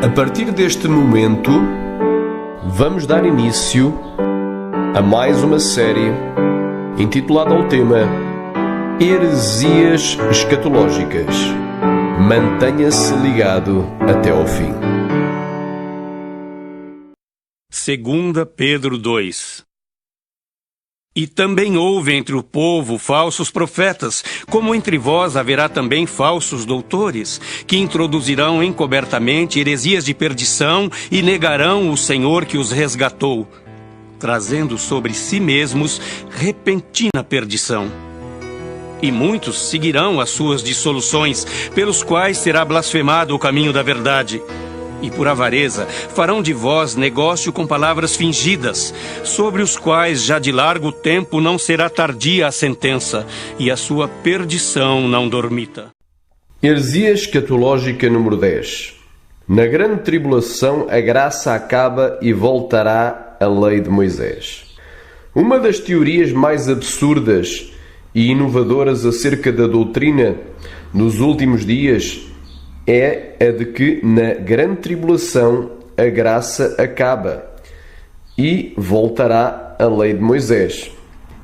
A partir deste momento, vamos dar início a mais uma série intitulada ao tema Heresias Escatológicas. Mantenha-se ligado até ao fim. 2 Pedro 2. E também houve entre o povo falsos profetas, como entre vós haverá também falsos doutores, que introduzirão encobertamente heresias de perdição e negarão o Senhor que os resgatou, trazendo sobre si mesmos repentina perdição. E muitos seguirão as suas dissoluções, pelos quais será blasfemado o caminho da verdade. E por avareza farão de vós negócio com palavras fingidas, sobre os quais já de largo tempo não será tardia a sentença, e a sua perdição não dormita. Heresia escatológica número 10. Na grande tribulação a graça acaba e voltará a lei de Moisés. Uma das teorias mais absurdas e inovadoras acerca da doutrina nos últimos dias é a de que na grande tribulação a graça acaba e voltará a lei de Moisés.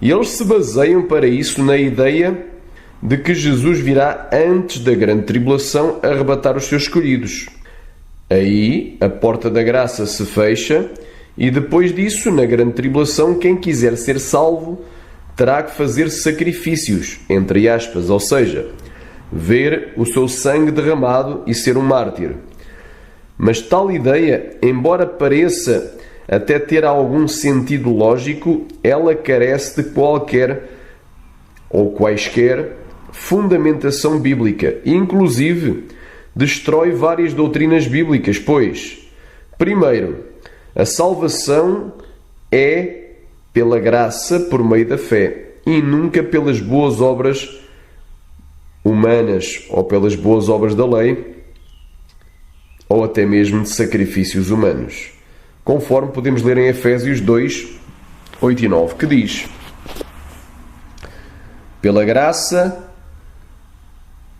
E eles se baseiam para isso na ideia de que Jesus virá antes da grande tribulação arrebatar os seus escolhidos. Aí a porta da graça se fecha e depois disso, na grande tribulação, quem quiser ser salvo terá que fazer sacrifícios, entre aspas, ou seja, ver o seu sangue derramado e ser um mártir. Mas tal ideia, embora pareça até ter algum sentido lógico, ela carece de qualquer ou quaisquer fundamentação bíblica e, inclusive, destrói várias doutrinas bíblicas, pois, primeiro, a salvação é pela graça por meio da fé e nunca pelas boas obras humanas ou pelas boas obras da lei ou até mesmo de sacrifícios humanos, conforme podemos ler em Efésios 2, 8 e 9, que diz: pela graça,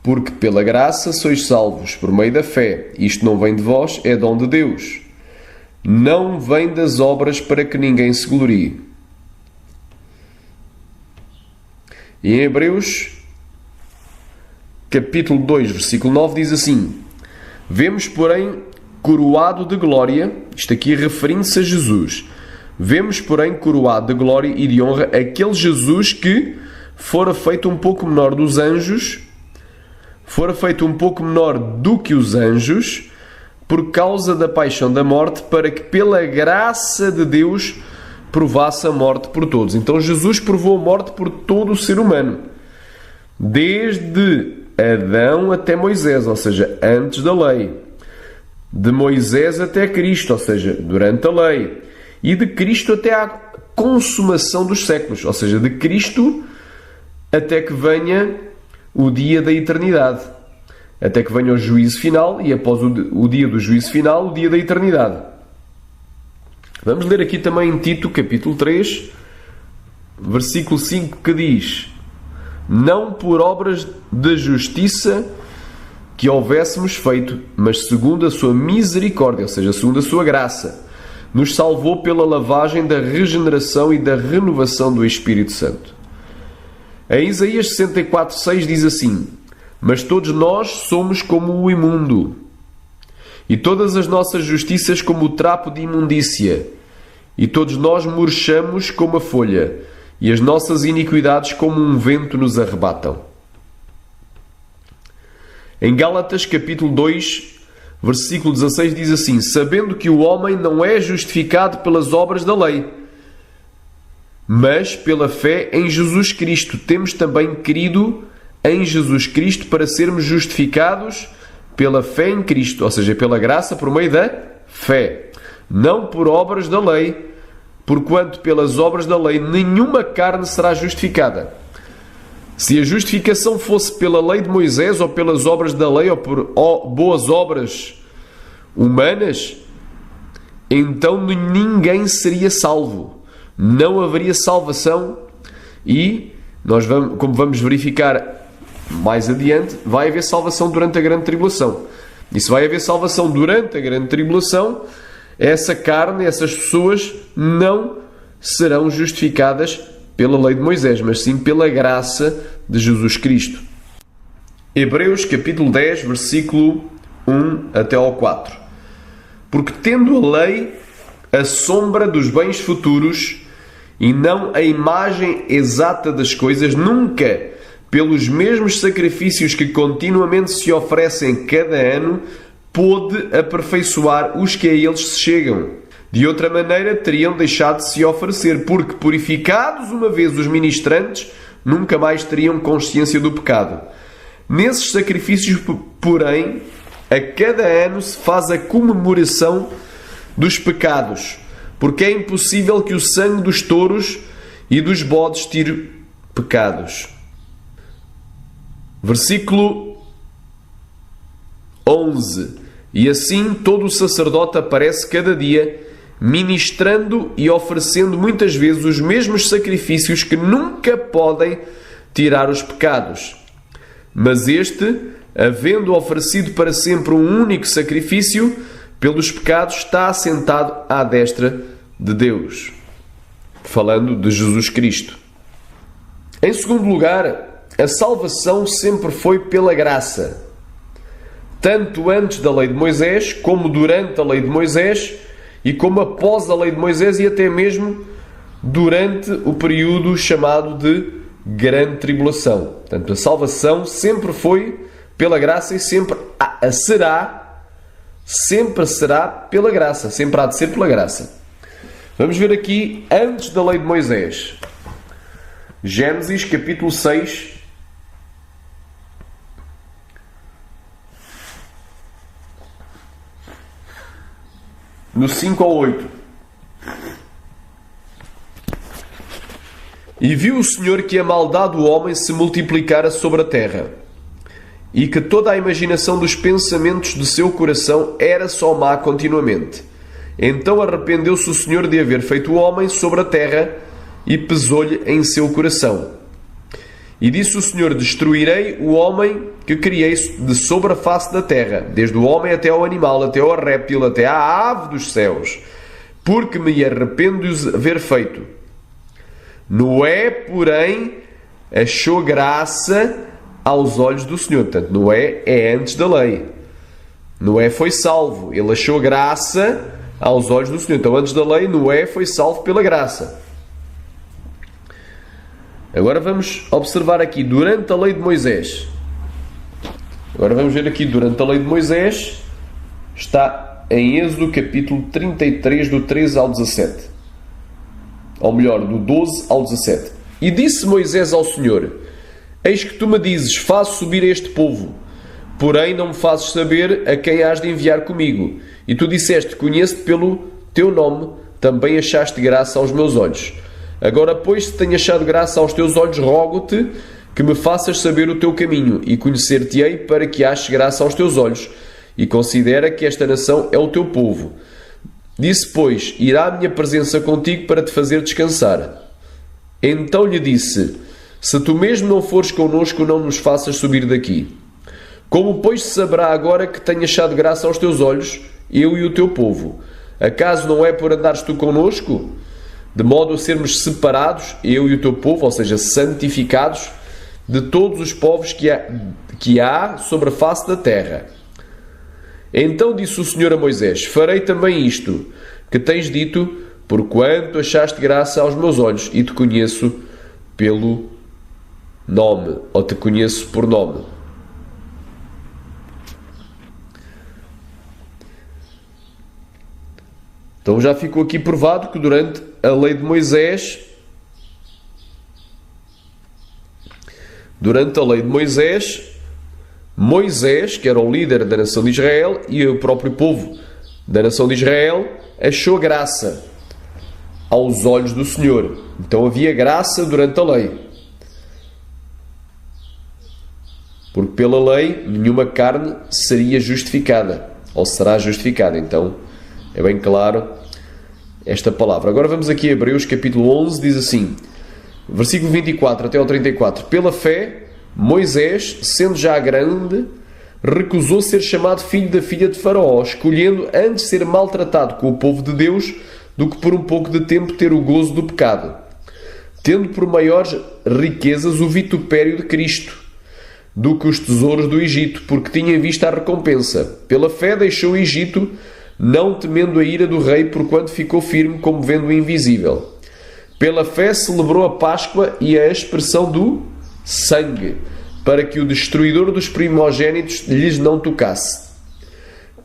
porque pela graça sois salvos por meio da fé, isto não vem de vós, é dom de Deus, não vem das obras para que ninguém se glorie. E em Hebreus capítulo 2, versículo 9 diz assim: vemos, porém, coroado de glória, isto aqui referindo-se a Jesus, vemos, porém, coroado de glória e de honra aquele Jesus que fora feito um pouco menor dos anjos, fora feito um pouco menor do que os anjos, por causa da paixão da morte, para que pela graça de Deus provasse a morte por todos. Então Jesus provou a morte por todo o ser humano, desde Adão até Moisés, ou seja, antes da lei, de Moisés até Cristo, ou seja, durante a lei, e de Cristo até à consumação dos séculos, ou seja, de Cristo até que venha o dia da eternidade, até que venha o juízo final e após o dia do juízo final, o dia da eternidade. Vamos ler aqui também em Tito, capítulo 3, versículo 5, que diz: não por obras de justiça que houvéssemos feito, mas segundo a sua misericórdia, ou seja, segundo a sua graça, nos salvou pela lavagem da regeneração e da renovação do Espírito Santo. Em Isaías 64:6 diz assim: mas todos nós somos como o imundo, e todas as nossas justiças como o trapo de imundícia, e todos nós murchamos como a folha, e as nossas iniquidades como um vento nos arrebatam. Em Gálatas capítulo 2, versículo 16 diz assim: sabendo que o homem não é justificado pelas obras da lei, mas pela fé em Jesus Cristo. Temos também crido em Jesus Cristo para sermos justificados pela fé em Cristo, ou seja, pela graça por meio da fé, não por obras da lei, porquanto pelas obras da lei nenhuma carne será justificada. Se a justificação fosse pela lei de Moisés, ou pelas obras da lei, ou por boas obras humanas, então ninguém seria salvo. Não haveria salvação e, como vamos verificar mais adiante, vai haver salvação durante a grande tribulação. E se vai haver salvação durante a grande tribulação, essa carne, essas pessoas não serão justificadas pela lei de Moisés, mas sim pela graça de Jesus Cristo. Hebreus capítulo 10, versículo 1 até ao 4. Porque tendo a lei a sombra dos bens futuros e não a imagem exata das coisas, nunca, pelos mesmos sacrifícios que continuamente se oferecem cada ano, pôde aperfeiçoar os que a eles se chegam. De outra maneira, teriam deixado de se oferecer, porque, purificados uma vez os ministrantes, nunca mais teriam consciência do pecado. Nesses sacrifícios, porém, a cada ano se faz a comemoração dos pecados, porque é impossível que o sangue dos touros e dos bodes tire pecados. Versículo 11. E assim todo o sacerdote aparece cada dia, ministrando e oferecendo muitas vezes os mesmos sacrifícios que nunca podem tirar os pecados. Mas este, havendo oferecido para sempre um único sacrifício pelos pecados, está assentado à destra de Deus. Falando de Jesus Cristo. Em segundo lugar, a salvação sempre foi pela graça. Tanto antes da lei de Moisés, como durante a lei de Moisés, e como após a lei de Moisés, e até mesmo durante o período chamado de Grande Tribulação. Portanto, a salvação sempre foi pela graça e sempre será pela graça. Sempre há de ser pela graça. Vamos ver aqui, antes da lei de Moisés. Gênesis capítulo 6. No 5 ao 8. E viu o Senhor que a maldade do homem se multiplicara sobre a terra, e que toda a imaginação dos pensamentos de seu coração era só má continuamente. Então arrependeu-se o Senhor de haver feito o homem sobre a terra, e pesou-lhe em seu coração. E disse o Senhor: destruirei o homem que criei de sobre a face da terra, desde o homem até ao animal, até ao réptil, até à ave dos céus, porque me arrependo de os haver feito. Noé, porém, achou graça aos olhos do Senhor. Portanto, Noé é antes da lei. Noé foi salvo. Ele achou graça aos olhos do Senhor. Então, antes da lei, Noé foi salvo pela graça. Agora vamos observar aqui, durante a lei de Moisés. Agora vamos ver aqui, durante a lei de Moisés, está em Êxodo capítulo 33, do 13 ao 17. Ou melhor, do 12 ao 17. E disse Moisés ao Senhor: eis que tu me dizes, faço subir este povo, porém não me fazes saber a quem hás de enviar comigo. E tu disseste: conheço-te pelo teu nome, também achaste graça aos meus olhos. Agora, pois, se tenho achado graça aos teus olhos, rogo-te que me faças saber o teu caminho, e conhecer-te-ei para que aches graça aos teus olhos, e considera que esta nação é o teu povo. Disse, pois: irá a minha presença contigo para te fazer descansar. Então lhe disse: se tu mesmo não fores connosco, não nos faças subir daqui. Como, pois, se saberá agora que tenho achado graça aos teus olhos, eu e o teu povo? Acaso não é por andares tu connosco? De modo a sermos separados, eu e o teu povo, ou seja, santificados, de todos os povos que há sobre a face da terra. Então disse o Senhor a Moisés: farei também isto que tens dito, porquanto achaste graça aos meus olhos, e te conheço pelo nome, ou te conheço por nome. Então já ficou aqui provado que durante a lei de Moisés, Moisés, que era o líder da nação de Israel, e o próprio povo da nação de Israel, achou graça aos olhos do Senhor. Então havia graça durante a lei. Porque pela lei nenhuma carne seria justificada, ou será justificada. Então é bem claro esta palavra. Agora vamos aqui a Hebreus capítulo 11, diz assim, versículo 24 até ao 34. Pela fé, Moisés, sendo já grande, recusou ser chamado filho da filha de Faraó, escolhendo antes ser maltratado com o povo de Deus do que por um pouco de tempo ter o gozo do pecado, tendo por maiores riquezas o vitupério de Cristo do que os tesouros do Egito, porque tinha em vista a recompensa. Pela fé deixou o Egito, não temendo a ira do rei, porquanto ficou firme como vendo o invisível. Pela fé celebrou a Páscoa e a expressão do sangue, para que o destruidor dos primogênitos lhes não tocasse.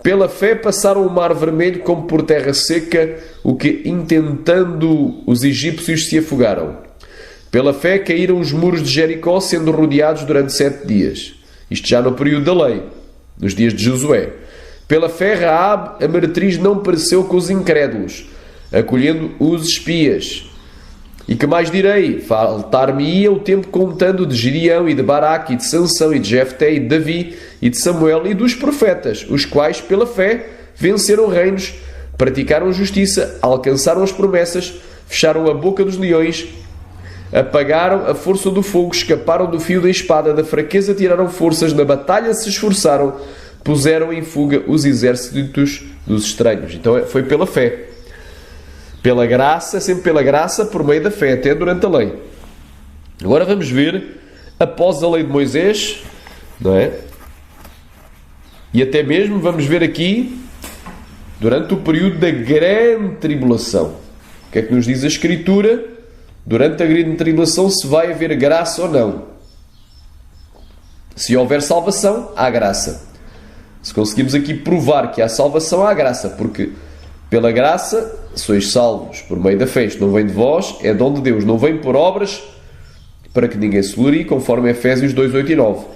Pela fé passaram o mar vermelho como por terra seca, o que intentando os egípcios se afogaram. Pela fé caíram os muros de Jericó, sendo rodeados durante 7 dias. Isto já no período da lei, nos dias de Josué. Pela fé Raabe, a meretriz, não pereceu com os incrédulos, acolhendo os espias. E que mais direi? Faltar-me-ia o tempo contando de Gideão e de Baraque e de Sansão e de Jefté e de Davi e de Samuel e dos profetas, os quais, pela fé, venceram reinos, praticaram justiça, alcançaram as promessas, fecharam a boca dos leões, apagaram a força do fogo, escaparam do fio da espada, da fraqueza tiraram forças, na batalha se esforçaram, puseram em fuga os exércitos dos estranhos. Então foi pela fé. Pela graça, sempre pela graça, por meio da fé, até durante a lei. Agora vamos ver, após a lei de Moisés, não é? E até mesmo vamos ver aqui, durante o período da grande tribulação. O que é que nos diz a Escritura? Durante a grande tribulação, se vai haver graça ou não. Se houver salvação, há graça. Se conseguimos aqui provar que há salvação, há graça, porque pela graça sois salvos por meio da fé. Isto não vem de vós, é dom de Deus. Não vem por obras para que ninguém se glorie, conforme Efésios 2, 8 e 9.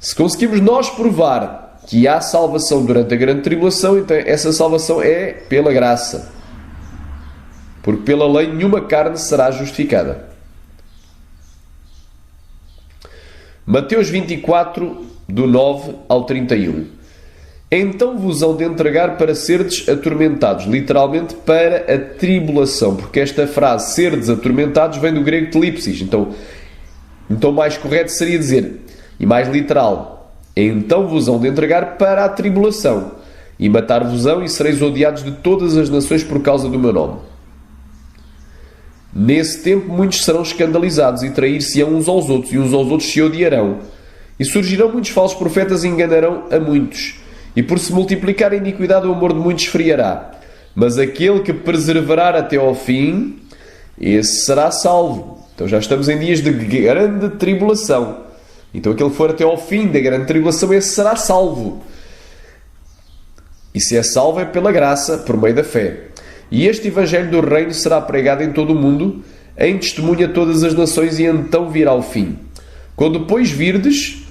Se conseguimos nós provar que há salvação durante a grande tribulação, então essa salvação é pela graça. Porque pela lei nenhuma carne será justificada. Mateus 24, do 9 ao 31. Então vos hão de entregar para serdes atormentados, literalmente para a tribulação, porque esta frase, serdes atormentados, vem do grego telipsis. Então mais correto seria dizer, e mais literal, então vos hão de entregar para a tribulação, e matar-vos-ão, e sereis odiados de todas as nações por causa do meu nome. Nesse tempo muitos serão escandalizados e trair-se-ão uns aos outros, e uns aos outros se odiarão. E surgirão muitos falsos profetas e enganarão a muitos. E por se multiplicar a iniquidade, o amor de muitos esfriará. Mas aquele que perseverar até ao fim, esse será salvo. Então já estamos em dias de grande tribulação. Então aquele que for até ao fim da grande tribulação, esse será salvo. E se é salvo é pela graça, por meio da fé. E este Evangelho do Reino será pregado em todo o mundo, em testemunho a todas as nações, e então virá o fim. Quando, pois, virdes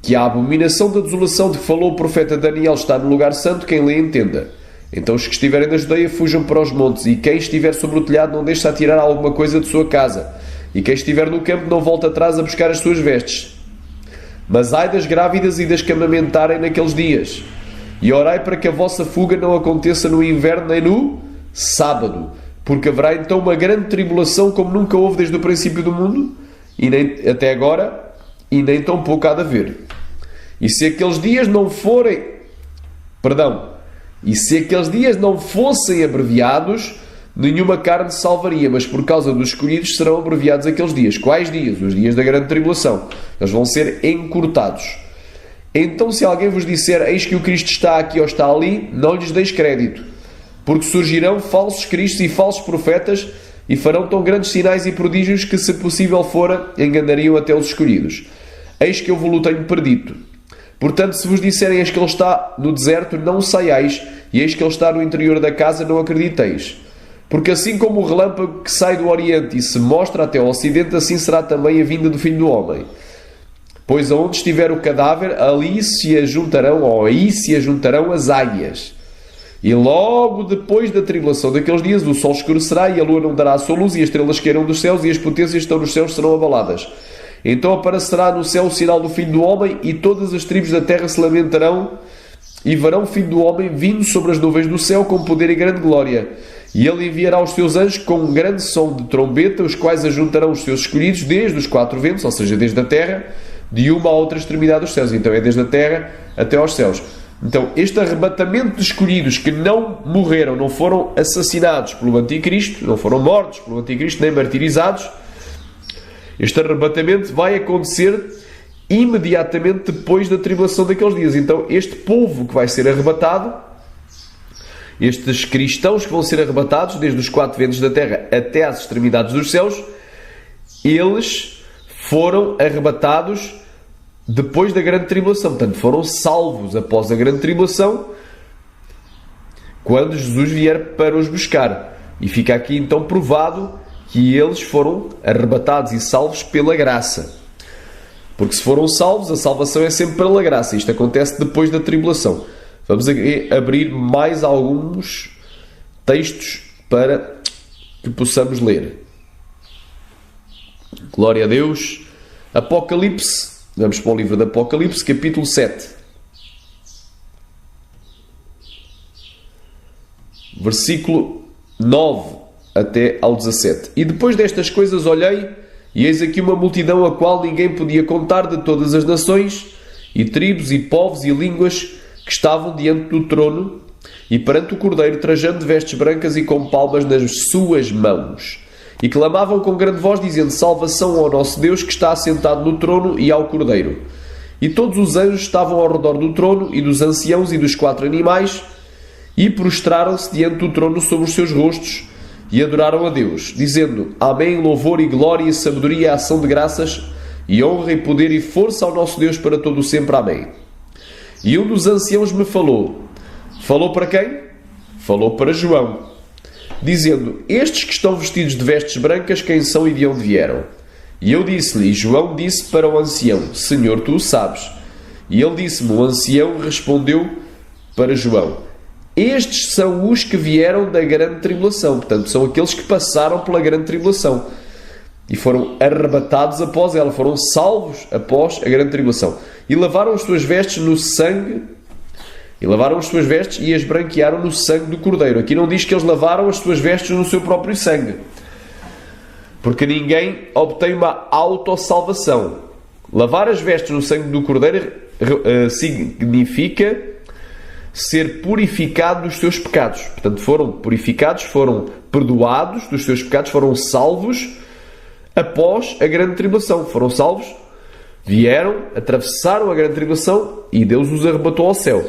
que a abominação da desolação de que falou o profeta Daniel está no lugar santo, quem lê entenda. Então os que estiverem na Judeia fujam para os montes, e quem estiver sobre o telhado não deixe a tirar alguma coisa de sua casa, e quem estiver no campo não volte atrás a buscar as suas vestes. Mas ai das grávidas e das que amamentarem naqueles dias. E orai para que a vossa fuga não aconteça no inverno nem no sábado, porque haverá então uma grande tribulação como nunca houve desde o princípio do mundo, e nem até agora, e nem tão pouco há de haver. E se aqueles dias não forem, e se aqueles dias não fossem abreviados, nenhuma carne salvaria, mas por causa dos escolhidos serão abreviados aqueles dias. Quais dias? Os dias da grande tribulação. Eles vão ser encurtados. Então, se alguém vos disser, eis que o Cristo está aqui ou está ali, não lhes deis crédito, porque surgirão falsos cristos e falsos profetas, e farão tão grandes sinais e prodígios que, se possível fora, enganariam até os escolhidos. Eis que eu vos tenho predito. Portanto, se vos disserem, eis que ele está no deserto, não saiais, e eis que ele está no interior da casa, não acrediteis. Porque assim como o relâmpago que sai do Oriente e se mostra até ao Ocidente, assim será também a vinda do Filho do Homem. Pois aonde estiver o cadáver, ali se ajuntarão, ou aí se ajuntarão as águias. E logo depois da tribulação daqueles dias, o sol escurecerá e a lua não dará a sua luz, e as estrelas cairão dos céus, e as potências que estão nos céus serão abaladas. Então aparecerá no céu o sinal do Filho do Homem, e todas as tribos da terra se lamentarão, e verão o Filho do Homem vindo sobre as nuvens do céu com poder e grande glória. E ele enviará os seus anjos com um grande som de trombeta, os quais ajuntarão os seus escolhidos desde os 4 ventos, ou seja, desde a terra, de uma a outra extremidade dos céus. Então é desde a terra até aos céus. Então este arrebatamento de escolhidos que não morreram, não foram assassinados pelo Anticristo, não foram mortos pelo Anticristo, nem martirizados, este arrebatamento vai acontecer imediatamente depois da tribulação daqueles dias. Então este povo que vai ser arrebatado, estes cristãos que vão ser arrebatados desde os quatro ventos da terra até às extremidades dos céus, eles foram arrebatados depois da grande tribulação. Portanto, foram salvos após a grande tribulação, quando Jesus vier para os buscar. E fica aqui então provado que eles foram arrebatados e salvos pela graça. Porque se foram salvos, a salvação é sempre pela graça. Isto acontece depois da tribulação. Vamos abrir mais alguns textos para que possamos ler. Glória a Deus. Apocalipse. Vamos para o livro de Apocalipse, capítulo 7. Versículo 9 até ao 17. E depois destas coisas olhei, e eis aqui uma multidão a qual ninguém podia contar, de todas as nações, e tribos, e povos, e línguas, que estavam diante do trono, e perante o Cordeiro, trajando vestes brancas e com palmas nas suas mãos. E clamavam com grande voz, dizendo: salvação ao nosso Deus, que está assentado no trono, e ao Cordeiro. E todos os anjos estavam ao redor do trono, e dos anciãos, e dos quatro animais, e prostraram-se diante do trono sobre os seus rostos, e adoraram a Deus, dizendo: Amém, louvor e glória e sabedoria e ação de graças, e honra e poder e força ao nosso Deus para todo o sempre. Amém. E um dos anciãos me falou. Falou para quem? Falou para João, dizendo: estes que estão vestidos de vestes brancas, quem são e de onde vieram? E eu disse-lhe, e João disse para o ancião: Senhor, tu o sabes. E ele disse-me, o ancião respondeu para João: estes são os que vieram da grande tribulação. Portanto, são aqueles que passaram pela grande tribulação e foram arrebatados após ela, foram salvos após a grande tribulação. E lavaram as suas vestes no sangue, e as branquearam no sangue do Cordeiro. Aqui não diz que eles lavaram as suas vestes no seu próprio sangue, porque ninguém obtém uma autossalvação. Lavar as vestes no sangue do Cordeiro significa ser purificado dos seus pecados. Portanto, foram purificados, foram perdoados dos seus pecados, foram salvos após a grande tribulação. Foram salvos, vieram, atravessaram a grande tribulação e Deus os arrebatou ao céu.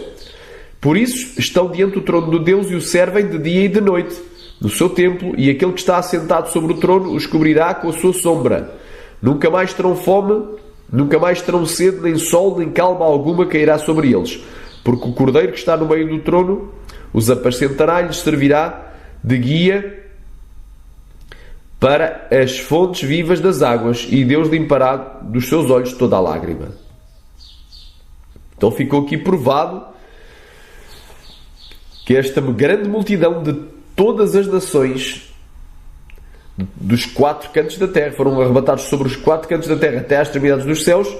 Por isso, estão diante do trono de Deus e o servem de dia e de noite, no seu templo, e aquele que está assentado sobre o trono os cobrirá com a sua sombra. Nunca mais terão fome, nunca mais terão sede, nem sol, nem calma alguma cairá sobre eles. Porque o Cordeiro que está no meio do trono os apacentará e lhes servirá de guia para as fontes vivas das águas, e Deus limpará dos seus olhos toda a lágrima. Então ficou aqui provado que esta grande multidão de todas as nações, dos quatro cantos da terra, foram arrebatados sobre os quatro cantos da terra até às extremidades dos céus.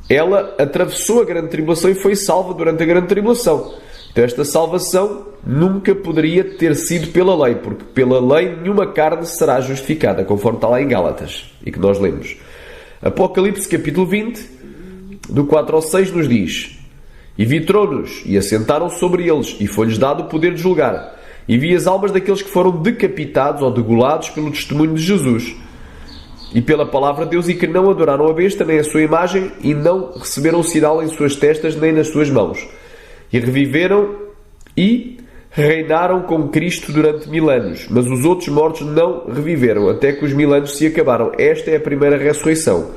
Ela atravessou a grande tribulação e foi salva durante a grande tribulação. Então esta salvação nunca poderia ter sido pela lei, porque pela lei nenhuma carne será justificada, conforme está lá em Gálatas, e que nós lemos. Apocalipse capítulo 20, do 4 ao 6, nos diz: E vi tronos, e assentaram sobre eles, e foi-lhes dado o poder de julgar. E vi as almas daqueles que foram decapitados ou degolados pelo testemunho de Jesus e pela palavra de Deus, e que não adoraram a besta nem a sua imagem, e não receberam sinal em suas testas nem nas suas mãos. E reviveram e reinaram com Cristo durante 1000 anos. Mas os outros mortos não reviveram, até que os 1000 anos se acabaram. Esta é a primeira ressurreição.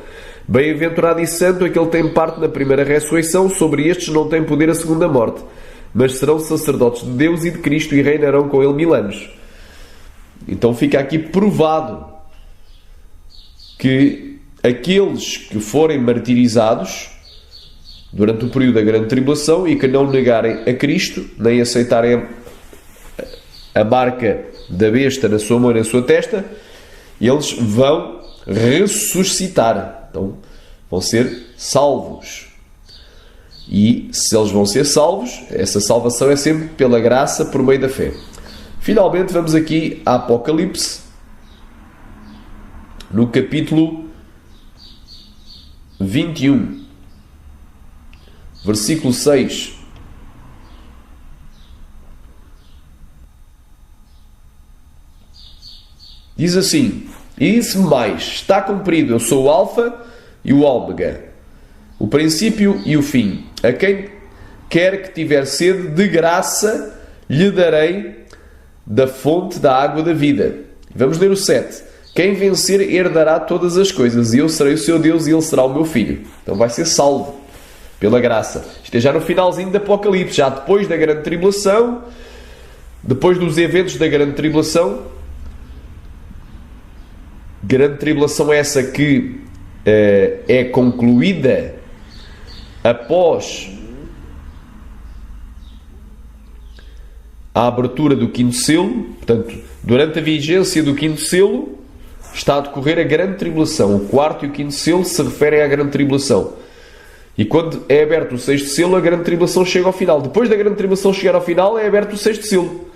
Bem-aventurado e santo aquele que tem parte na primeira ressurreição. Sobre estes não tem poder a segunda morte, mas serão sacerdotes de Deus e de Cristo, e reinarão com ele 1000 anos. Então fica aqui provado que aqueles que forem martirizados durante o período da grande tribulação e que não negarem a Cristo, nem aceitarem a marca da besta na sua mão e na sua testa, eles vão ressuscitar. Então vão ser salvos. E se eles vão ser salvos, essa salvação é sempre pela graça, por meio da fé. Finalmente vamos aqui a Apocalipse, no capítulo 21, versículo 6. Diz assim: e disse-me mais, está cumprido, eu sou o Alfa e o Ômega, o princípio e o fim. A quem quer que tiver sede, de graça lhe darei da fonte da água da vida. Vamos ler o 7. Quem vencer herdará todas as coisas, e eu serei o seu Deus e ele será o meu filho. Então vai ser salvo pela graça. Isto é já no finalzinho do Apocalipse, já depois da grande tribulação, depois dos eventos da grande tribulação. Grande tribulação essa que é concluída após a abertura do quinto selo. Portanto, durante a vigência do quinto selo está a decorrer a grande tribulação. O quarto e o quinto selo se referem à grande tribulação. E quando é aberto o sexto selo, a grande tribulação chega ao final. Depois da grande tribulação chegar ao final, é aberto o sexto selo.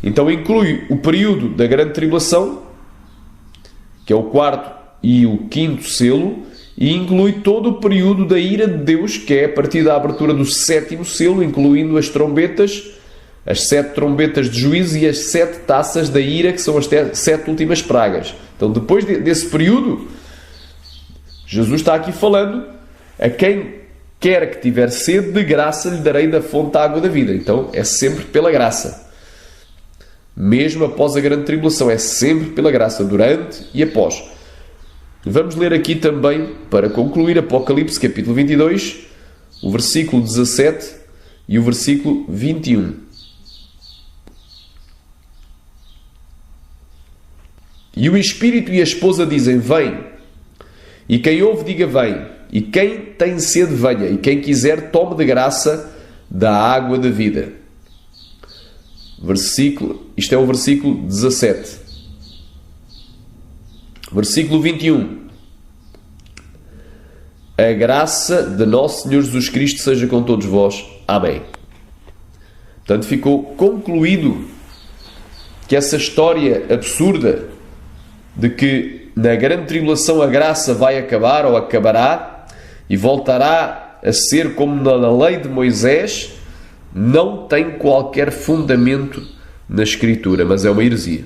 Então inclui o período da grande tribulação, que é o quarto e o quinto selo, e inclui todo o período da ira de Deus, que é a partir da abertura do sétimo selo, incluindo as trombetas, as 7 trombetas de juízo e as 7 taças da ira, que são as 7 últimas pragas. Então, depois desse período, Jesus está aqui falando: a quem quer que tiver sede, de graça lhe darei da fonte da água da vida. Então, é sempre pela graça. Mesmo após a grande tribulação, é sempre pela graça, durante e após. Vamos ler aqui também, para concluir, Apocalipse capítulo 22, o versículo 17 e o versículo 21. E o Espírito e a esposa dizem: vem. E quem ouve, diga: vem. E quem tem sede, venha. E quem quiser, tome de graça da água da vida. Isto é o versículo 17. Versículo 21. A graça de nosso Senhor Jesus Cristo seja com todos vós. Amém. Portanto, ficou concluído que essa história absurda de que na grande tribulação a graça vai acabar ou acabará e voltará a ser como na lei de Moisés, não tem qualquer fundamento na Escritura, mas é uma heresia.